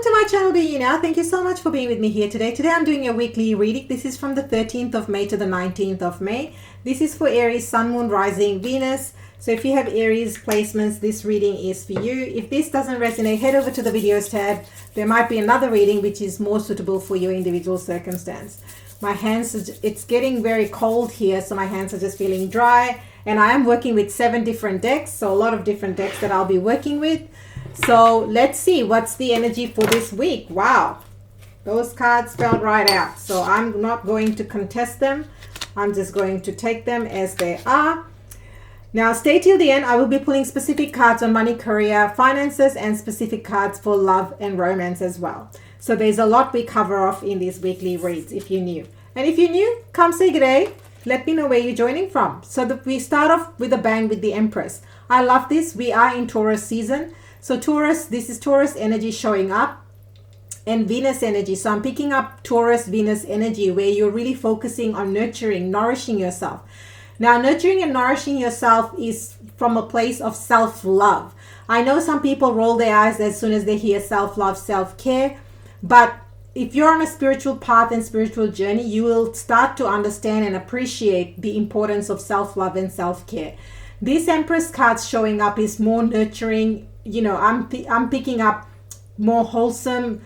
Welcome to my channel, Be You Now. Thank you so much for being with me here today. Today I'm doing a weekly reading. This is from the 13th of May to the 19th of May. This is for Aries, Sun, Moon, Rising, Venus. So if you have Aries placements, this reading is for you. If this doesn't resonate, head over to the videos tab. There might be another reading which is more suitable for your individual circumstance. My hands, it's getting very cold here, so my hands are just feeling dry. And I am working with 7 different decks, so a lot of different decks that I'll be working with. So let's see what's the energy for this week. Wow, those cards fell right out. So I'm not going to contest them. I'm just going to take them as they are. Now stay till the end. I will be pulling specific cards on money, career, finances, and specific cards for love and romance as well. So there's a lot we cover off in these weekly reads if you're new. And if you're new, come say good day. Let me know where you're joining from. So we start off with a bang with the Empress. I love this. We are in Taurus season. So Taurus, this is Taurus energy showing up, and Venus energy. So I'm picking up Taurus, Venus energy where you're really focusing on nurturing, nourishing yourself. Now, nurturing and nourishing yourself is from a place of self-love. I know some people roll their eyes as soon as they hear self-love, self-care, but if you're on a spiritual path and spiritual journey, you will start to understand and appreciate the importance of self-love and self-care. This Empress card showing up is more nurturing. You know, I'm picking up more wholesome,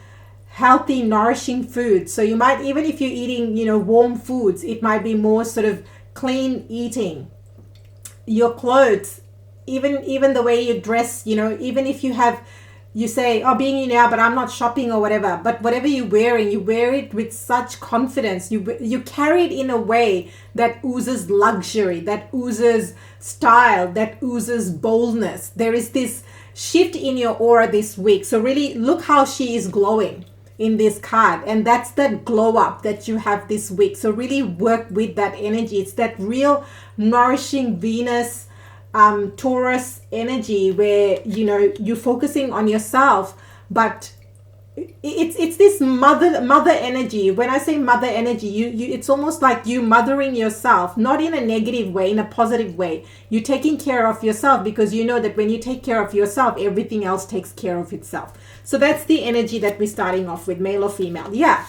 healthy, nourishing food. So you might, even if you're eating, you know, warm foods, it might be more sort of clean eating. Your clothes, even the way you dress, you know, even if you say, oh, being you now, but I'm not shopping or whatever. But whatever you're wearing, you wear it with such confidence. You carry it in a way that oozes luxury, that oozes style, that oozes boldness. There is this shift in your aura this week. So really look how she is glowing in this card. And that's that glow up that you have this week. So really work with that energy. It's that real nourishing Venus Taurus energy where, you know, you're focusing on yourself, but it's this mother energy. When I say mother energy, you it's almost like you mothering yourself, not in a negative way, in a positive way. You're taking care of yourself because you know that when you take care of yourself, everything else takes care of itself. So that's the energy that we're starting off with, male or female. Yeah.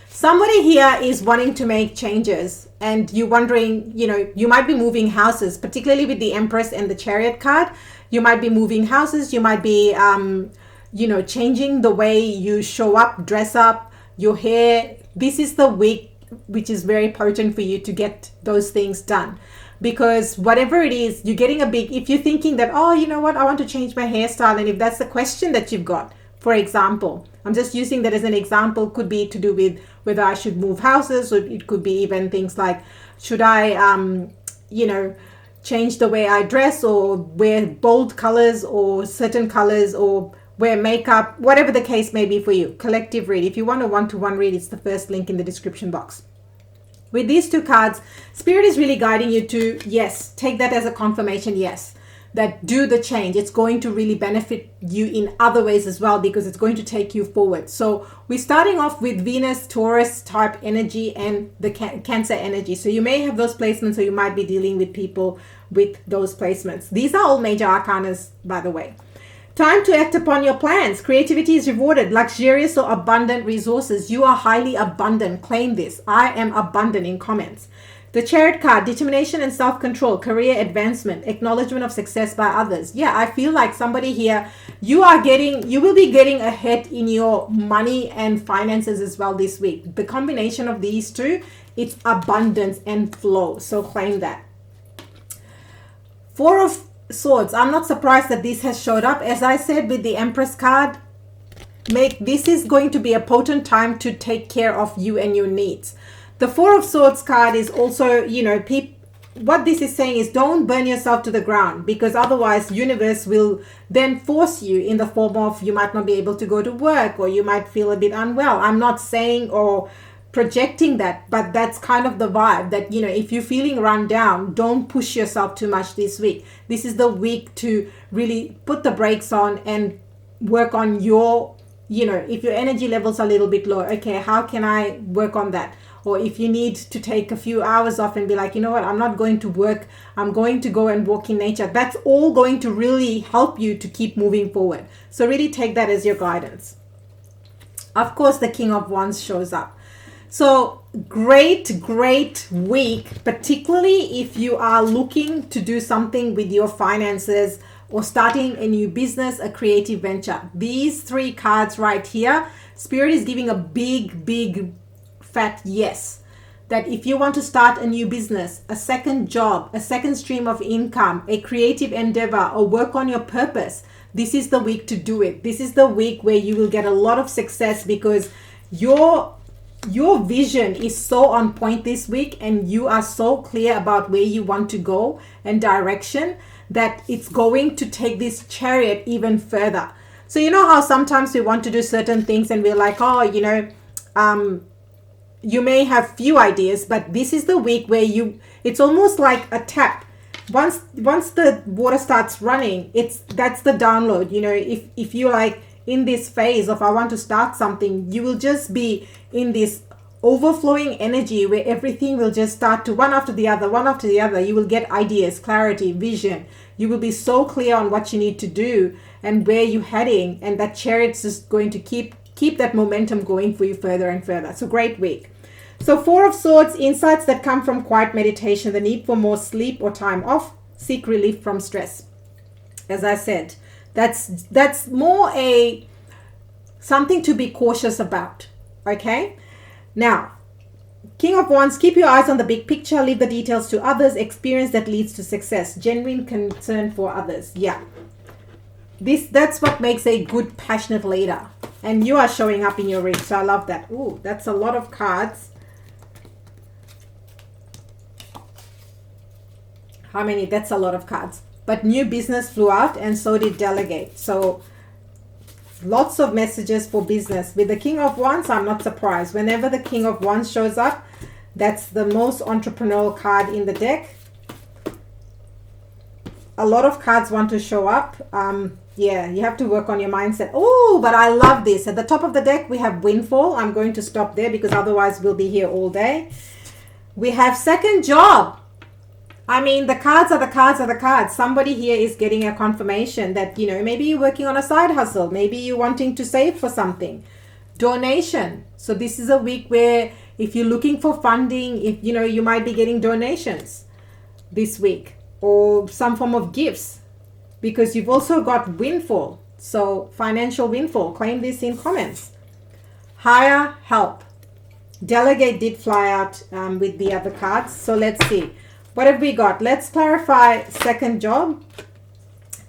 Somebody here is wanting to make changes and you're wondering, you know, you might be moving houses, particularly with the Empress and the Chariot card. You might be moving houses. You might be, you know, changing the way you show up, dress up, your hair. This is the week which is very potent for you to get those things done. Because whatever it is, you're getting if you're thinking that, oh, you know what, I want to change my hairstyle. And if that's the question that you've got, for example, I'm just using that as an example, could be to do with whether I should move houses, or it could be even things like, should I, you know, change the way I dress or wear bold colors or certain colors or wear makeup, whatever the case may be for you. Collective read. If you want a one-to-one read, it's the first link in the description box. With these 2 cards, Spirit is really guiding you to, yes, take that as a confirmation, yes, that do the change. It's going to really benefit you in other ways as well because it's going to take you forward. So we're starting off with Venus, Taurus type energy and the Cancer energy. So you may have those placements, or you might be dealing with people with those placements. These are all major arcanas, by the way. Time to act upon your plans. Creativity is rewarded. Luxurious or abundant resources. You are highly abundant. Claim this. I am abundant in comments. The Chariot card, determination and self-control, career advancement, acknowledgement of success by others. Yeah, I feel like somebody here, you will be getting ahead in your money and finances as well this week. The combination of these 2, it's abundance and flow. So claim that. 4 of Swords. I'm not surprised that this has showed up. As I said with the Empress card, this is going to be a potent time to take care of you and your needs. The 4 of Swords card is also, you know, what this is saying is don't burn yourself to the ground, because otherwise universe will then force you in the form of you might not be able to go to work or you might feel a bit unwell. I'm not saying or projecting that, but that's kind of the vibe that, you know, if you're feeling run down, don't push yourself too much this week. This is the week to really put the brakes on and work on your, you know, if your energy levels are a little bit low, okay, how can I work on that? or if you need to take a few hours off and be like, you know what, I'm not going to work, I'm going to go and walk in nature. That's all going to really help you to keep moving forward. So really take that as your guidance. Of course, the King of Wands shows up. So great week, particularly if you are looking to do something with your finances or starting a new business, a creative venture. These three cards right here, Spirit is giving a big fat yes. That if you want to start a new business, a second job, a second stream of income, a creative endeavor, or work on your purpose, this is the week to do it. This is the week where you will get a lot of success because your vision is so on point this week and you are so clear about where you want to go and direction that it's going to take this chariot even further. So you know how sometimes we want to do certain things and we're like, oh, you know, you may have few ideas, but this is the week where it's almost like a tap. Once the water starts running, that's the download. You know, if you like in this phase of I want to start something, you will just be in this overflowing energy where everything will just start to one after the other. You will get ideas, clarity, vision. You will be so clear on what you need to do and where you're heading, and that chariot's just going to keep that momentum going for you further and further. So great week. So Four of Swords, insights that come from quiet meditation, the need for more sleep or time off, seek relief from stress. As I said, that's more something to be cautious about. Okay? Now, King of Wands, keep your eyes on the big picture, leave the details to others, experience that leads to success, genuine concern for others. Yeah. That's what makes a good, passionate leader. And you are showing up in your read, so I love that. Ooh, that's a lot of cards. How many? That's a lot of cards. But new business flew out and so did delegate. So lots of messages for business. With the King of Wands, I'm not surprised. Whenever the King of Wands shows up, that's the most entrepreneurial card in the deck. A lot of cards want to show up. Yeah, you have to work on your mindset. Oh, but I love this. At the top of the deck, we have Windfall. I'm going to stop there because otherwise we'll be here all day. We have second job. I mean, the cards are the cards are the cards. Somebody here is getting a confirmation that, you know, maybe you're working on a side hustle. Maybe you're wanting to save for something. Donation. So this is a week where if you're looking for funding, if you know, you might be getting donations this week or some form of gifts, because you've also got Windfall. So financial windfall. Claim this in comments. Hire help. Delegate did fly out with the other cards. So let's see. What have we got? Let's clarify second job.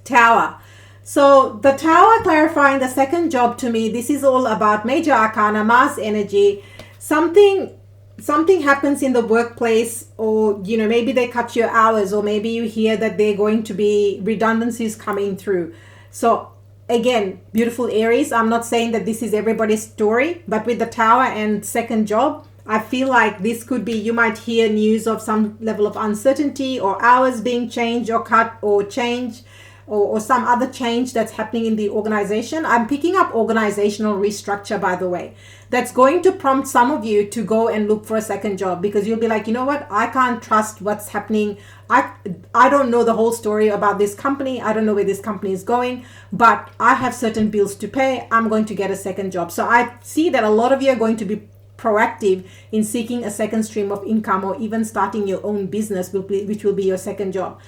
Tower. So the Tower clarifying the second job, to me, this is all about major arcana, Mars energy. Something happens in the workplace, or, you know, maybe they cut your hours, or maybe you hear that they're going to be redundancies coming through. So again, beautiful Aries, I'm not saying that this is everybody's story, but with the Tower and second job, I feel like this could be, you might hear news of some level of uncertainty or hours being changed or cut or change or some other change that's happening in the organization. I'm picking up organizational restructure, by the way. That's going to prompt some of you to go and look for a second job, because you'll be like, you know what? I can't trust what's happening. I don't know the whole story about this company. I don't know where this company is going, but I have certain bills to pay. I'm going to get a second job. So I see that a lot of you are going to be proactive in seeking a second stream of income, or even starting your own business, which will be your second job.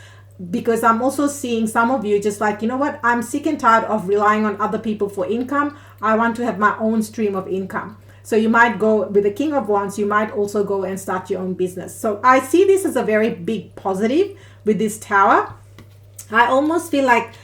Because I'm also seeing some of you just like, you know what, I'm sick and tired of relying on other people for income. I want to have my own stream of income. So you might go with the King of Wands, you might also go and start your own business. So I see this as a very big positive with this Tower. I almost feel like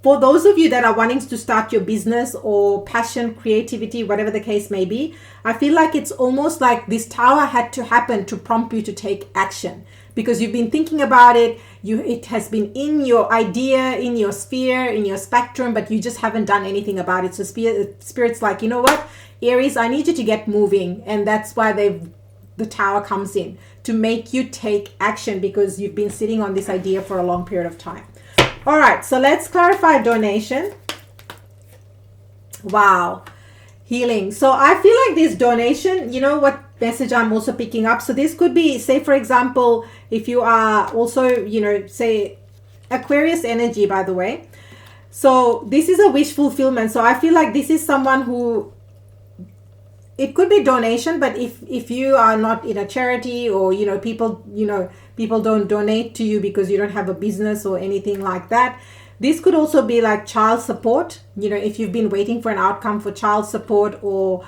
for those of you that are wanting to start your business or passion, creativity, whatever the case may be, I feel like it's almost like this Tower had to happen to prompt you to take action, because you've been thinking about it. It has been in your idea, in your sphere, in your spectrum, but you just haven't done anything about it. So Spirit's like, you know what, Aries, I need you to get moving. And that's why the Tower comes in to make you take action, because you've been sitting on this idea for a long period of time. All right, so let's clarify donation. Wow. Healing. So I feel like this donation, you know what, message I'm also picking up. So this could be, say for example, if you are also, you know, say Aquarius energy, by the way. So this is a wish fulfillment. So I feel like this is someone who, it could be donation, but if you are not in a charity, or you know, people don't donate to you because you don't have a business or anything like that. This could also be like child support, you know, if you've been waiting for an outcome for child support, or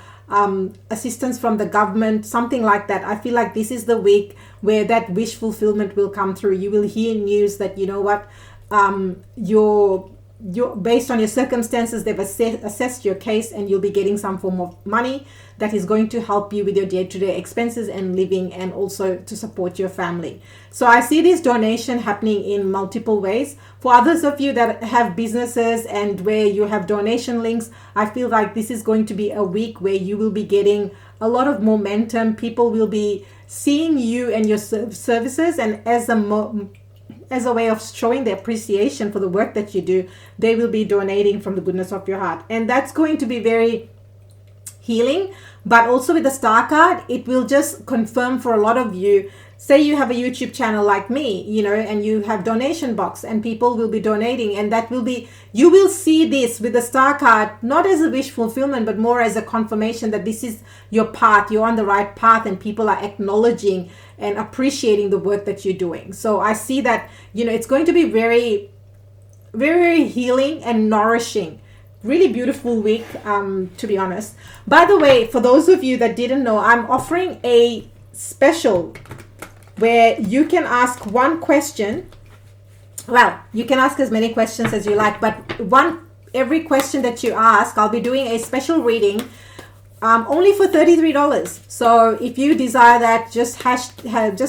assistance from the government, something like that. I feel like this is the week where that wish fulfillment will come through. You will hear news that, you know what, you're based on your circumstances, they've assessed your case, and you'll be getting some form of money that is going to help you with your day-to-day expenses and living, and also to support your family. So I see this donation happening in multiple ways. For others of you that have businesses and where you have donation links, I feel like this is going to be a week where you will be getting a lot of momentum. People will be seeing you and your services, and as a way of showing their appreciation for the work that you do, they will be donating from the goodness of your heart. And that's going to be very healing. But also with the star card, it will just confirm for a lot of you, say you have a YouTube channel like me, you know, and you have donation box, and people will be donating, and that will be, you will see this with the star card not as a wish fulfillment, but more as a confirmation that this is your path, you're on the right path, and people are acknowledging and appreciating the work that you're doing. So I see that, you know, it's going to be very, very, very healing and nourishing. Really beautiful week, to be honest. By the way, for those of you that didn't know, I'm offering a special where you can ask one question. Well, you can ask as many questions as you like, but every question that you ask, I'll be doing a special reading, only for $33. So if you desire that, just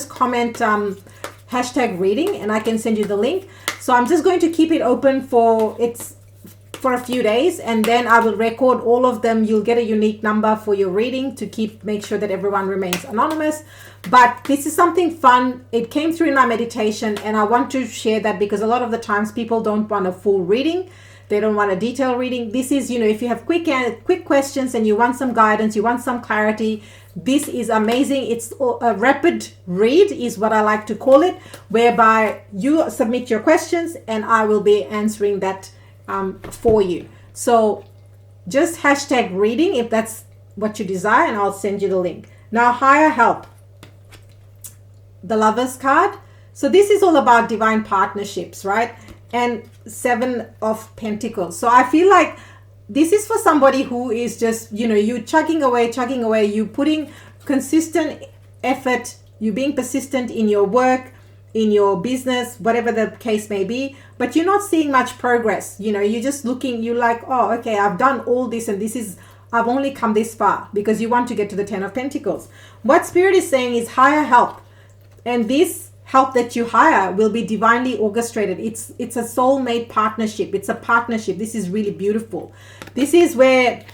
comment hashtag reading, and I can send you the link. So I'm just going to keep it open for a few days, and then I will record all of them. You'll get a unique number for your reading to make sure that everyone remains anonymous. But this is something fun. It came through in my meditation, and I want to share that because a lot of the times people don't want a full reading. They don't want a detailed reading. This is, you know, if you have quick questions and you want some guidance, you want some clarity, this is amazing. It's a rapid read is what I like to call it, whereby you submit your questions and I will be answering that for you. So just hashtag reading if that's what you desire, and I'll send you the link. Now, higher help, the Lovers card. So this is all about divine partnerships, right? And 7 of Pentacles. So I feel like this is for somebody who is just, you know, you chugging away, you putting consistent effort, you being persistent in your work, in your business, whatever the case may be, but you're not seeing much progress. You know, you're just looking, you're like, oh, okay, I've done all this, and I've only come this far, because you want to get to the 10 of Pentacles. What Spirit is saying is higher help. And this help that you hire will be divinely orchestrated. It's a soulmate partnership. It's a partnership. This is really beautiful. This is where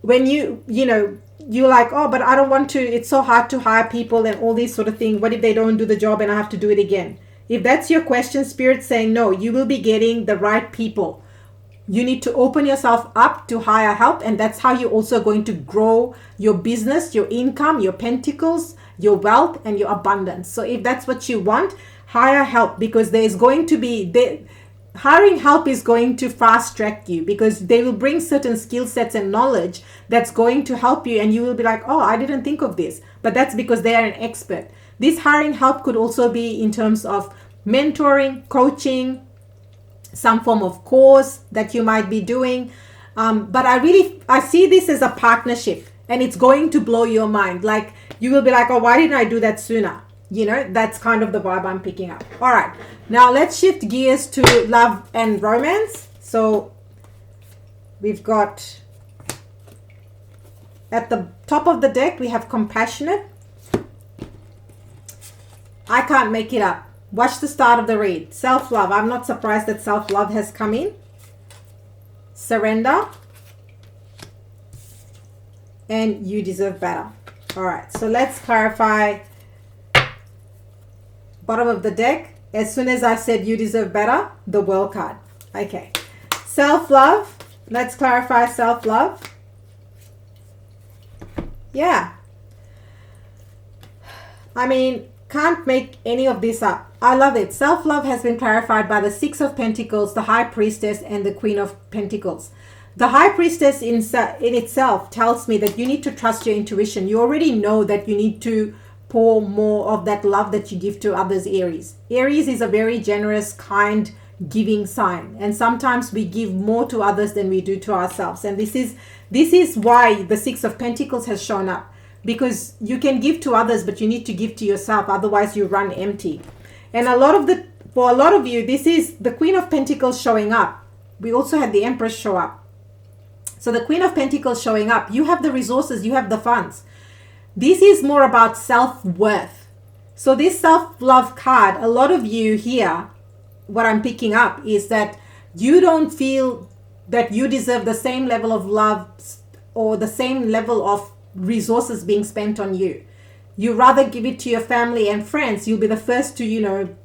when you know, you're like, oh, but I don't want to, it's so hard to hire people and all these sort of things. What if they don't do the job and I have to do it again? If that's your question, Spirit's saying, no, you will be getting the right people. You need to open yourself up to higher help, and that's how you're also going to grow your business, your income, your pentacles, your wealth, and your abundance. So if that's what you want, hire help, because there's going to be, hiring help is going to fast track you, because they will bring certain skill sets and knowledge that's going to help you, and you will be like, oh, I didn't think of this, but that's because they are an expert. This hiring help could also be in terms of mentoring, coaching, some form of course that you might be doing. But I see this as a partnership, and it's going to blow your mind. Like, you will be like, oh, why didn't I do that sooner? You know, that's kind of the vibe I'm picking up. All right, now let's shift gears to love and romance. So we've got, at the top of the deck, we have compassionate. I can't make it up. Watch the start of the read. Self-love. I'm not surprised that self-love has come in. Surrender. And you deserve better. All right, so let's clarify. Bottom of the deck. As soon as I said you deserve better, the World card. Okay. Self-love. Let's clarify self-love. Yeah. I mean, can't make any of this up. I love it. Self-love has been clarified by the Six of Pentacles, the High Priestess, and the Queen of Pentacles. The High Priestess in itself tells me that you need to trust your intuition. You already know that you need to pour more of that love that you give to others, Aries. Aries is a very generous, kind, giving sign. And sometimes we give more to others than we do to ourselves. And this is why the Six of Pentacles has shown up. Because you can give to others, but you need to give to yourself. Otherwise, you run empty. And for a lot of you, this is the Queen of Pentacles showing up. We also had the Empress show up. So the Queen of Pentacles showing up. You have the resources. You have the funds. This is more about self-worth. So this self-love card, a lot of you here, what I'm picking up is that you don't feel that you deserve the same level of love or the same level of resources being spent on you. You rather give it to your family and friends. You'll be the first to,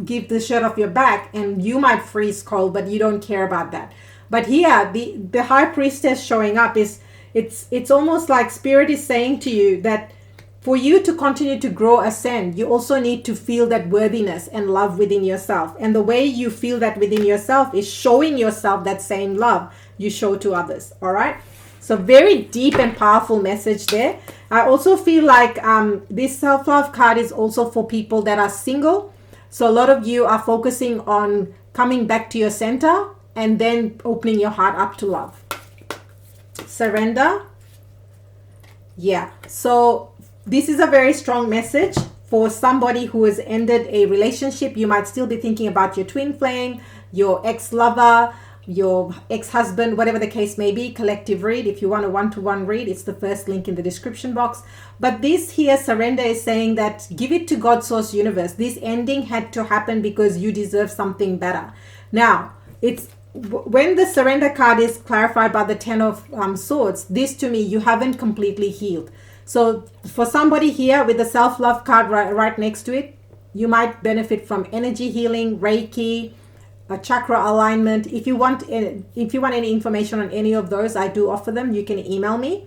give the shirt off your back, and you might freeze cold, but you don't care about that. But here, the High Priestess showing up is, it's almost like Spirit is saying to you that for you to continue to grow, ascend, you also need to feel that worthiness and love within yourself. And the way you feel that within yourself is showing yourself that same love you show to others. All right. So very deep and powerful message there. I also feel like this self-love card is also for people that are single. So a lot of you are focusing on coming back to your center and then opening your heart up to love. Surrender. Yeah. So this is a very strong message for somebody who has ended a relationship. You might still be thinking about your twin flame, your ex-lover, your ex-husband, whatever the case may be. Collective read. If you want a one-to-one read, it's the first link in the description box. But this here, surrender, is saying that give it to God, source, universe. This ending had to happen because you deserve something better. Now, it's when the surrender card is clarified by the Ten of Swords, this to me, you haven't completely healed. So for somebody here with the self-love card right next to it, you might benefit from energy healing, Reiki, a chakra alignment. If you want any information on any of those, I do offer them. You can email me.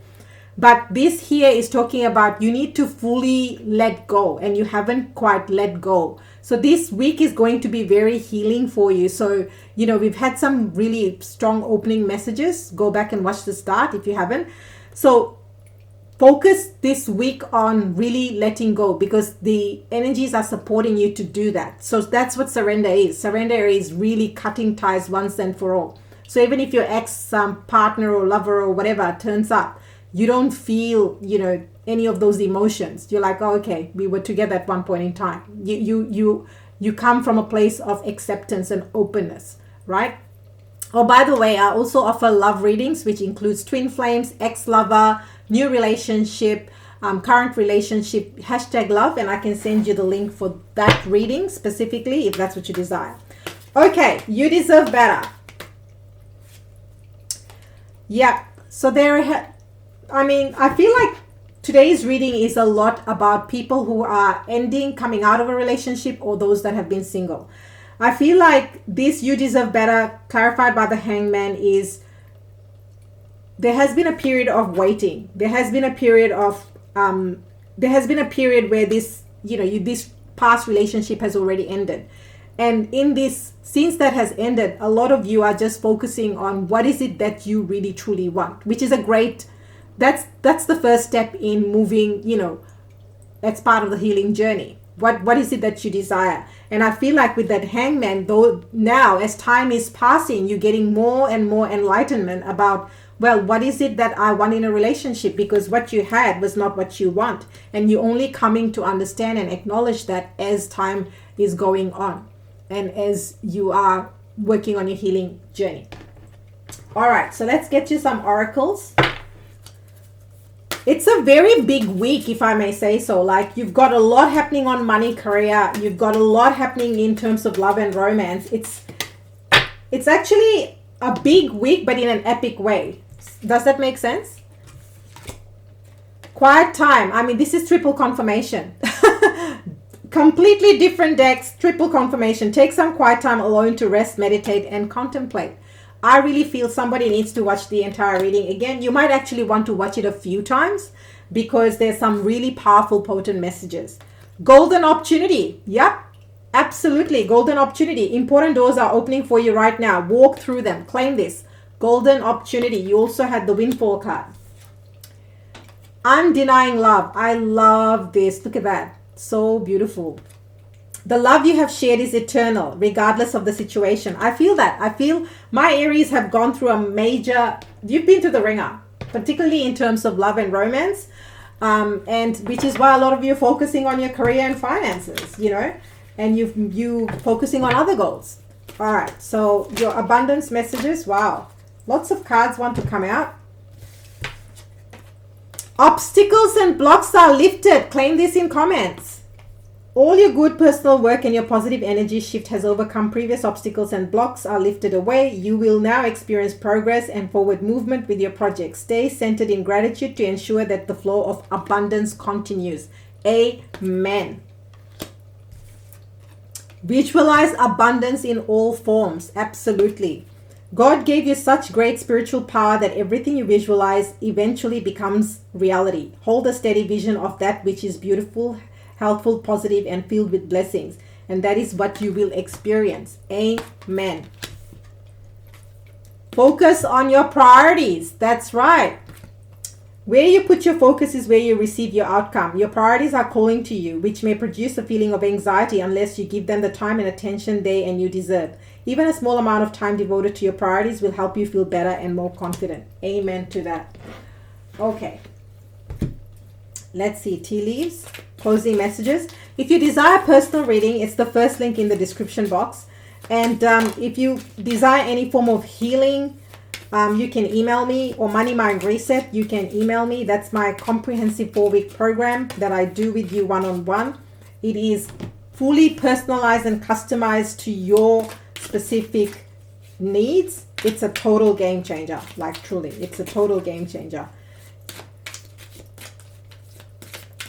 But this here is talking about you need to fully let go, and you haven't quite let go. So this week is going to be very healing for you. So, we've had some really strong opening messages. Go back and watch the start if you haven't. So focus this week on really letting go, because the energies are supporting you to do that. So that's what surrender is. Surrender is really cutting ties once and for all. So even if your ex partner or lover or whatever turns up, you don't feel, any of those emotions. You're like, oh, okay, we were together at one point in time. You come from a place of acceptance and openness, right? Oh, by the way, I also offer love readings, which includes twin flames, ex-lover, new relationship, current relationship, #love, and I can send you the link for that reading specifically if that's what you desire. Okay, you deserve better. Yeah, so I feel like today's reading is a lot about people who are coming out of a relationship, or those that have been single. I feel like this you deserve better, clarified by the Hangman, is there has been a period of waiting. There has been a period where this, this past relationship has already ended. And since that has ended, a lot of you are just focusing on what is it that you really truly want, which is that's the first step in moving, that's part of the healing journey. What is it that you desire? And I feel like with that Hangman, though, now as time is passing, you're getting more and more enlightenment about, well, what is it that I want in a relationship? Because what you had was not what you want. And you're only coming to understand and acknowledge that as time is going on and as you are working on your healing journey. All right, so let's get you some oracles. It's a very big week, if I may say so. Like, you've got a lot happening on money, career. You've got a lot happening in terms of love and romance. It's actually a big week, but in an epic way. Does that make sense? Quiet time. I mean, this is triple confirmation. Completely different decks, triple confirmation. Take some quiet time alone to rest, meditate, and contemplate. I really feel somebody needs to watch the entire reading again. You might actually want to watch it a few times because there's some really powerful, potent messages. Golden opportunity. Yep. Absolutely. Golden opportunity. Important doors are opening for you right now. Walk through them. Claim this. Golden opportunity. You also had the windfall card. Undenying love. I love this. Look at that. So beautiful. The love you have shared is eternal, regardless of the situation. I feel that. I feel my Aries have gone through a major... You've been to the ringer, particularly in terms of love and romance. And which is why a lot of you are focusing on your career and finances, you know, and you focusing on other goals. All right. So your abundance messages. Wow. Lots of cards want to come out. Obstacles and blocks are lifted. Claim this in comments. All your good personal work and your positive energy shift has overcome previous obstacles and blocks are lifted away. You will now experience progress and forward movement with your project. Stay centered in gratitude to ensure that the flow of abundance continues. Amen. Visualize abundance in all forms. Absolutely. God gave you such great spiritual power that everything you visualize eventually becomes reality. Hold a steady vision of that which is beautiful, healthful, positive, and filled with blessings. And that is what you will experience. Amen. Focus on your priorities. That's right. Where you put your focus is where you receive your outcome. Your priorities are calling to you, which may produce a feeling of anxiety unless you give them the time and attention they and you deserve. Even a small amount of time devoted to your priorities will help you feel better and more confident. Amen to that. Okay. Let's see, tea leaves, closing messages. If you desire personal reading, it's the first link in the description box. And if you desire any form of healing, you can email me, or Money Mind Reset, you can email me. That's my comprehensive 4-week program that I do with you one-on-one. It is fully personalized and customized to your specific needs. It's a total game changer, like truly, it's a total game changer.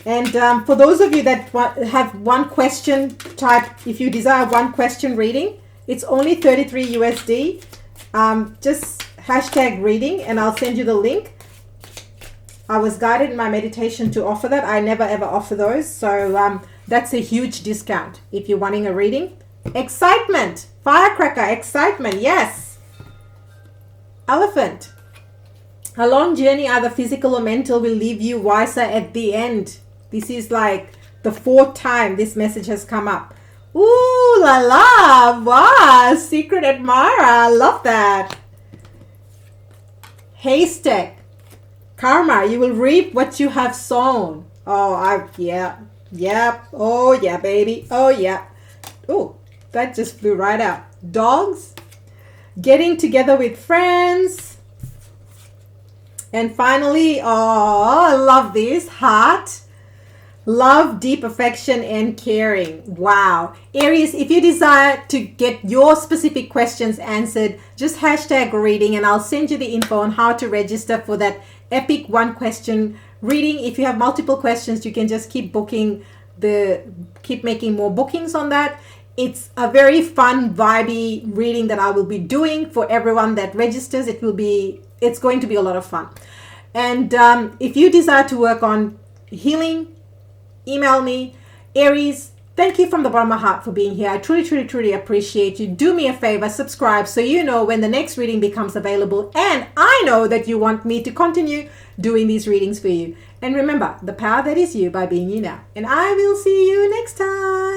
And for those of you that have one question type, if you desire one question reading, it's only 33 USD. Just hashtag reading and I'll send you the link. I was guided in my meditation to offer that. I never ever offer those. So that's a huge discount if you're wanting a reading. Excitement. Firecracker. Excitement. Yes. Elephant. A long journey, either physical or mental, will leave you wiser at the end. This is like the 4th time this message has come up. Ooh la la. Wow. Secret admirer. I love that. Haystack. Karma. You will reap what you have sown. Oh, yeah. Yep. Oh, yeah, baby. Oh, yeah. Oh, that just flew right out. Dogs. Getting together with friends. And finally, oh, I love this. Heart. Love, deep affection, and caring. Wow. Aries, if you desire to get your specific questions answered, just hashtag reading and I'll send you the info on how to register for that epic 1-question reading. If you have multiple questions, you can just keep making more bookings on that. It's a very fun, vibey reading that I will be doing for everyone that registers. It's going to be a lot of fun. And if you desire to work on healing, email me. Aries, thank you from the bottom of my heart for being here. I truly, truly, truly appreciate you. Do me a favor, subscribe so you know when the next reading becomes available. And I know that you want me to continue doing these readings for you. And remember, the power that is you by being you now. And I will see you next time.